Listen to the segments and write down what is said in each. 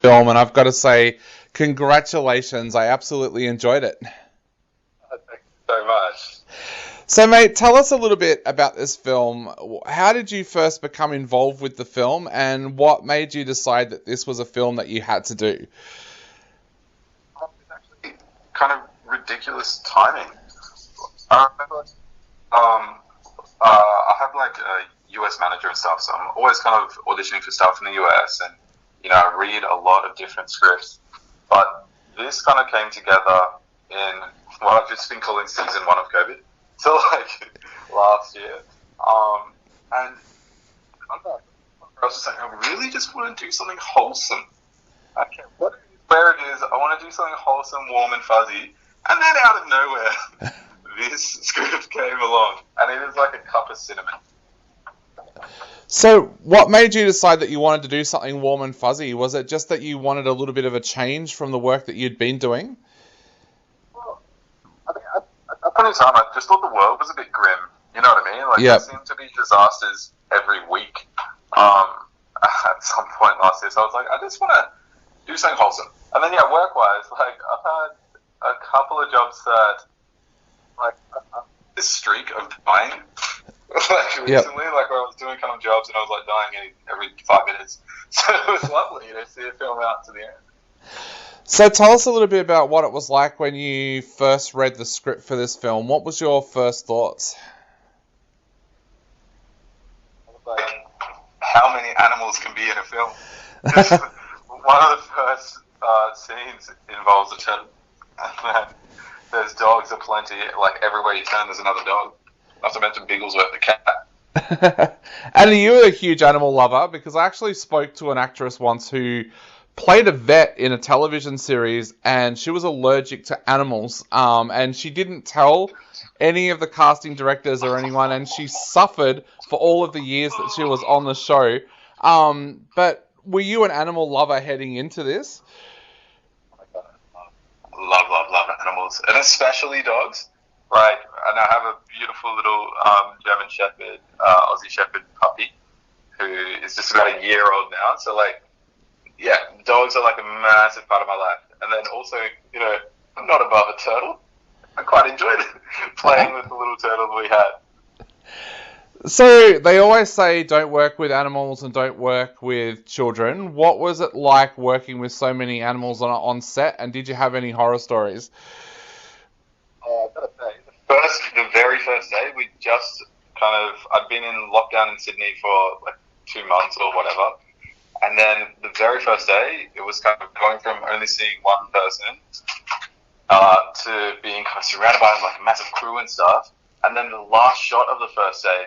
film, and I've got to say, congratulations. I absolutely enjoyed it. Thank you so much. So, mate, tell us a little bit about this film. How did you first become involved with the film, and what made you decide that this was a film that you had to do? It's actually kind of ridiculous timing. I remember, um, I have like a US manager and stuff, so I'm always kind of auditioning for stuff in the US, and I read a lot of different scripts. But this kind of came together in what I've just been calling season one of COVID. So like last year, and I was just like, I really just want to do something wholesome. Okay, where it is, I want to do something wholesome, warm, and fuzzy. And then out of nowhere, this script came along, and it is like a cup of cinnamon. So, what made you decide that you wanted to do something warm and fuzzy? Was it just that you wanted a little bit of a change from the work that you'd been doing? Well, I think at that point in time, I just thought the world was a bit grim. You know what I mean? Like there Yep. seemed to be disasters every week. Um, at some point last year, so I was like, I just want to do something wholesome. And then yeah, work-wise, like I've had a couple of jobs that like this streak of dying. Like Yep. recently, like where I was doing kind of jobs and I was like dying every 5 minutes. So it was lovely to see a film out to the end. So, tell us a little bit about what it was like when you first read the script for this film. What was your first thoughts? Like how many animals can be in a film? Just one of the first scenes involves a turtle, and then there's dogs aplenty. Like everywhere you turn, there's another dog. Not to mention Bigglesworth the cat. And are you a huge animal lover? Because I actually spoke to an actress once who played a vet in a television series, and she was allergic to animals. And she didn't tell any of the casting directors or anyone, and she suffered for all of the years that she was on the show. But were you an animal lover heading into this? Love animals, and especially dogs. Right, and I have a beautiful little German Shepherd, Aussie Shepherd puppy, who is just about a year old now. So like, yeah, dogs are like a massive part of my life. And then also, I'm not above a turtle. I quite enjoyed playing with the little turtle we had. So they always say don't work with animals and don't work with children. What was it like working with so many animals on set, and did you have any horror stories? I've got to say, the very first day, we just I'd been in lockdown in Sydney for like 2 months or whatever. And then the very first day, it was kind of going from only seeing one person to being kind of surrounded by like a massive crew and stuff. And then the last shot of the first day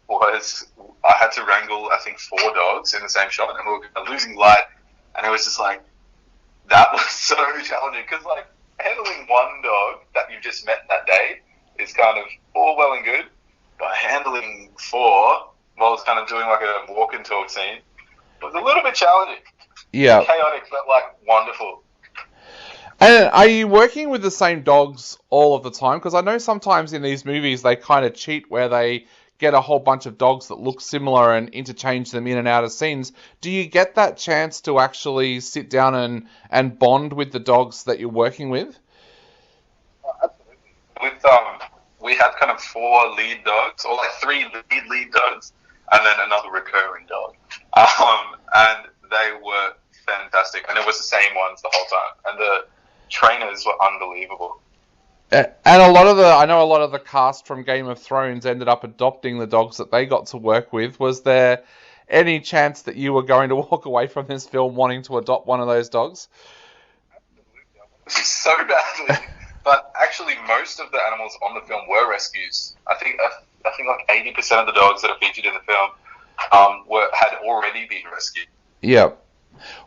was I had to wrangle, I think, 4 dogs in the same shot, and we were kind of losing light. And it was just like, that was so challenging because like handling one dog that you just met that day is kind of all well and good, but handling 4 while it's kind of doing like a walk and talk scene was a little bit challenging. Yeah. Chaotic, but like wonderful. And are you working with the same dogs all of the time? Because I know sometimes in these movies they kind of cheat where they get a whole bunch of dogs that look similar and interchange them in and out of scenes. Do you get that chance to actually sit down and bond with the dogs that you're working with? Absolutely. With we had kind of 4 lead dogs, or like 3 lead dogs, and then another recurring dog. And they were fantastic, and it was the same ones the whole time, and the trainers were unbelievable. And I know a lot of the cast from Game of Thrones ended up adopting the dogs that they got to work with. Was there any chance that you were going to walk away from this film wanting to adopt one of those dogs? Absolutely, so badly. But actually, most of the animals on the film were rescues. I think like 80% of the dogs that are featured in the film had already been rescued. Yeah.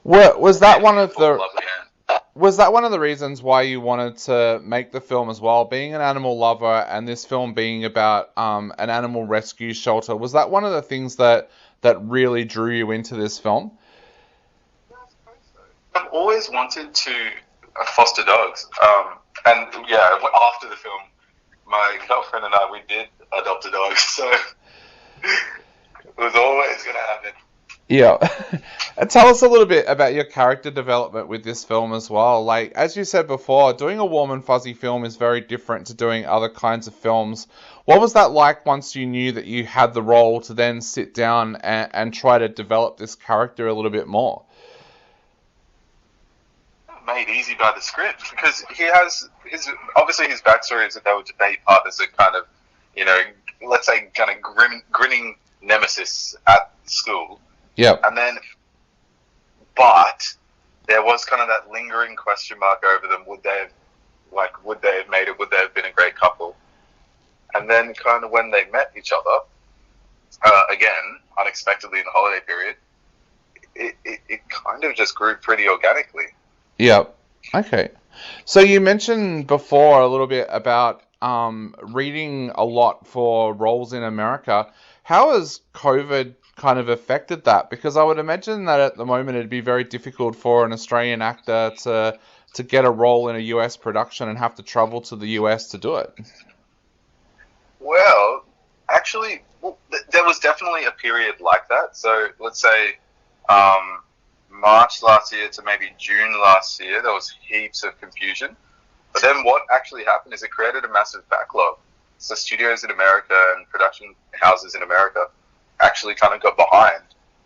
Was that one of the Lovely hand. Was that one of the reasons why you wanted to make the film as well? Being an animal lover and this film being about an animal rescue shelter, was that one of the things that really drew you into this film? I've always wanted to foster dogs. And yeah, after the film, my girlfriend and we did adopt a dog. So it was always going to happen. Yeah. And tell us a little bit about your character development with this film as well. Like, as you said before, doing a warm and fuzzy film is very different to doing other kinds of films. What was that like once you knew that you had the role to then sit down and try to develop this character a little bit more? Made easy by the script because he has obviously his backstory is that they were debate partners and kind of, you know, let's say kind of grinning nemesis at school, Yep. and then but there was kind of that lingering question mark over them. Would they have made it? Would they have been a great couple? And then kind of when they met each other, again, unexpectedly in the holiday period, it kind of just grew pretty organically. Yep. Okay. So you mentioned before a little bit about reading a lot for roles in America. How has COVID kind of affected that? Because I would imagine that at the moment it'd be very difficult for an Australian actor to get a role in a US production and have to travel to the US to do it. Well, actually, there was definitely a period like that. So let's say um, March last year to maybe June last year, there was heaps of confusion. But then what actually happened is it created a massive backlog. So studios in America and production houses in America actually kind of got behind.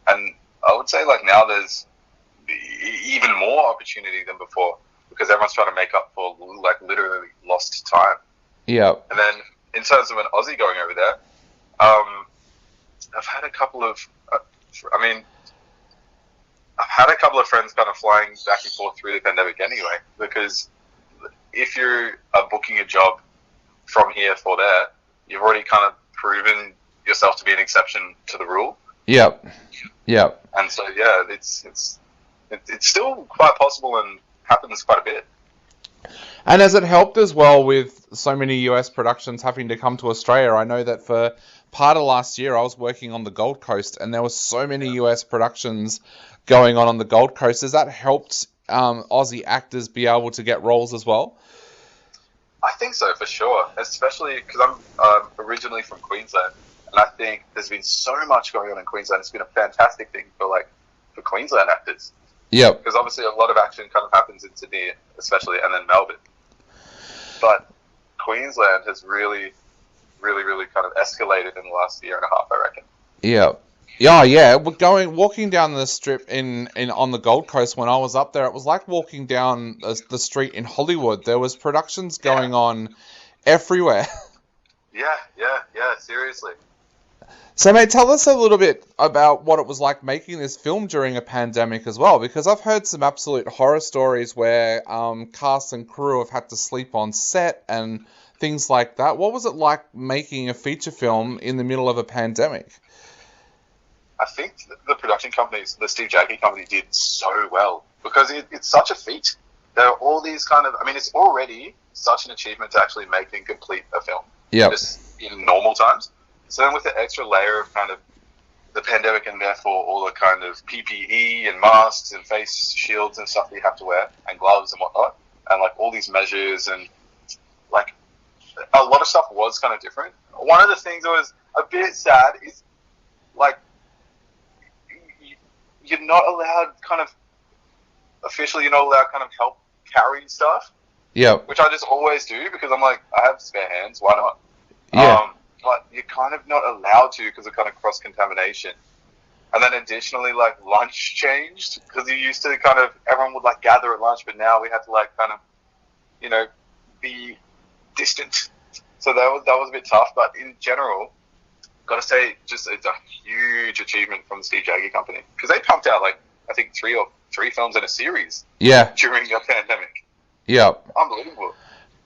And I would say like now there's even more opportunity than before because everyone's trying to make up for like literally lost time. Yep. And then in terms of an Aussie going over there, um, I've had a couple of, I mean, I've had a couple of friends kind of flying back and forth through the pandemic anyway, because if you are booking a job from here for there, you've already kind of proven yourself to be an exception to the rule. Yep. Yep. And so, yeah, it's still quite possible and happens quite a bit. And has it helped as well with so many US productions having to come to Australia? I know that for part of last year I was working on the Gold Coast and there were so many US productions going on the Gold Coast. Has that helped Aussie actors be able to get roles as well? I think so, for sure, especially because I'm originally from Queensland, and I think there's been so much going on in Queensland. It's been a fantastic thing for Queensland actors, Yep. because obviously a lot of action kind of happens in Sydney, especially, and then Melbourne. But Queensland has really, really, really kind of escalated in the last year and a half, I reckon. Yeah. Yeah, yeah. We're walking down the strip in on the Gold Coast when I was up there. It was like walking down the street in Hollywood. There was productions going on everywhere. Yeah, seriously. So, mate, tell us a little bit about what it was like making this film during a pandemic as well, because I've heard some absolute horror stories where cast and crew have had to sleep on set and things like that. What was it like making a feature film in the middle of a pandemic? I think the production companies, the Steve Jackie company, did so well because it's such a feat. There are all these kind of, I mean, it's already such an achievement to actually make and complete a film, Yep. just in normal times. So then with the extra layer of kind of the pandemic and therefore all the kind of PPE and masks and face shields and stuff that you have to wear and gloves and whatnot, and like all these measures and like a lot of stuff was kind of different. One of the things that was a bit sad is like you're not allowed kind of officially you're not allowed kind of help carry stuff, Yep. which I just always do because I'm like I have spare hands, why not? Yeah. But you're kind of not allowed to because of kind of cross contamination. And then additionally, like lunch changed because you used to kind of everyone would like gather at lunch, but now we had to like kind of be distant. So that was a bit tough. But in general, gotta say, just it's a huge achievement from the Steve Jagger company because they pumped out like I think three films in a series Yeah. during the pandemic. Yep. Unbelievable.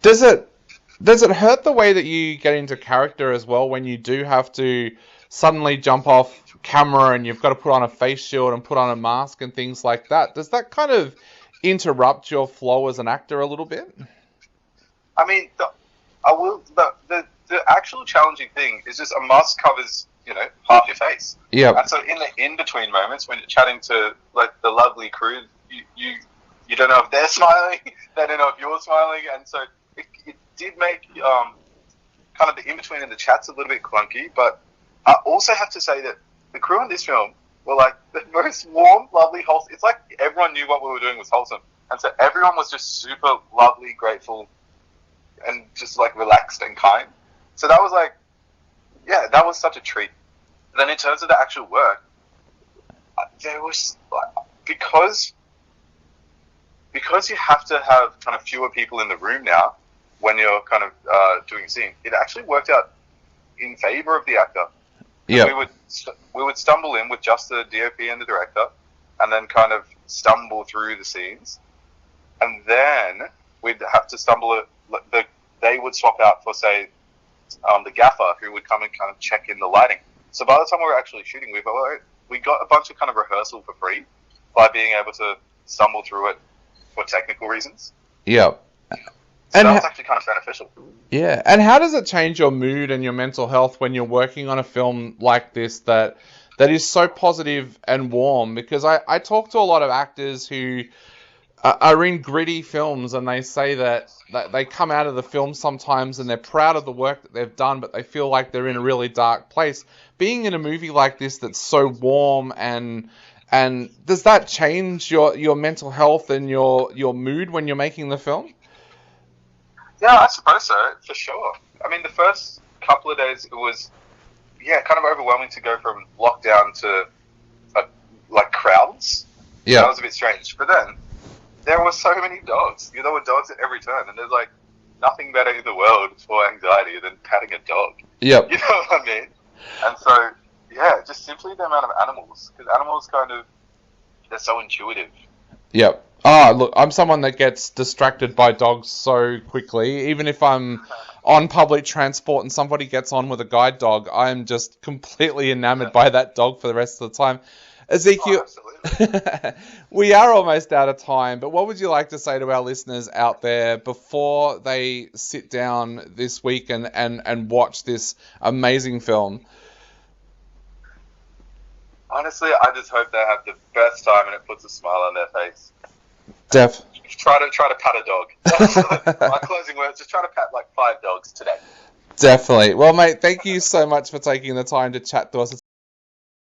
Does it hurt the way that you get into character as well when you do have to suddenly jump off camera and you've got to put on a face shield and put on a mask and things like that? Does that kind of interrupt your flow as an actor a little bit? I mean, the actual challenging thing is just a mask covers half your face. Yep. And so in the in between moments when you're chatting to like the lovely crew, you don't know if they're smiling, they don't know if you're smiling, and so it did make kind of the in between and the chats a little bit clunky. But I also have to say that the crew on this film were like the most warm, lovely, wholesome. It's like everyone knew what we were doing was wholesome, and so everyone was just super lovely, grateful, and just like relaxed and kind. So that was like, yeah, that was such a treat. Then in terms of the actual work, there was like, because you have to have kind of fewer people in the room now when you're kind of doing a scene. It actually worked out in favor of the actor. Yeah. We would stumble in with just the DOP and the director, and then kind of stumble through the scenes, and then we'd have to they would swap out for, say, the gaffer, who would come and kind of check in the lighting. So by the time we were actually shooting, we got a bunch of kind of rehearsal for free by being able to stumble through it for technical reasons. Yeah. So that was actually kind of beneficial. Yeah, and how does it change your mood and your mental health when you're working on a film like this that is so positive and warm? Because I talk to a lot of actors who are in gritty films, and they say that they come out of the film sometimes and they're proud of the work that they've done, but they feel like they're in a really dark place. Being in a movie like this that's so warm and does that change your mental health and your mood when you're making the film? Yeah, I suppose so, for sure. I mean, the first couple of days, it was, kind of overwhelming to go from lockdown to, like, crowds. Yeah. That was a bit strange. But then, there were so many dogs. There were dogs at every turn, and there's, like, nothing better in the world for anxiety than patting a dog. Yep. You know what I mean? And so, just simply the amount of animals. Because animals they're so intuitive. Yep. Oh, look, I'm someone that gets distracted by dogs so quickly. Even if I'm on public transport and somebody gets on with a guide dog, I'm just completely enamored by that dog for the rest of the time. Ezekiel, we are almost out of time, but what would you like to say to our listeners out there before they sit down this week and watch this amazing film? Honestly, I just hope they have the best time and it puts a smile on their face. Try to pat a dog. My closing words: just try to pat like 5 dogs today. Definitely. Well, mate, thank you so much for taking the time to chat to us.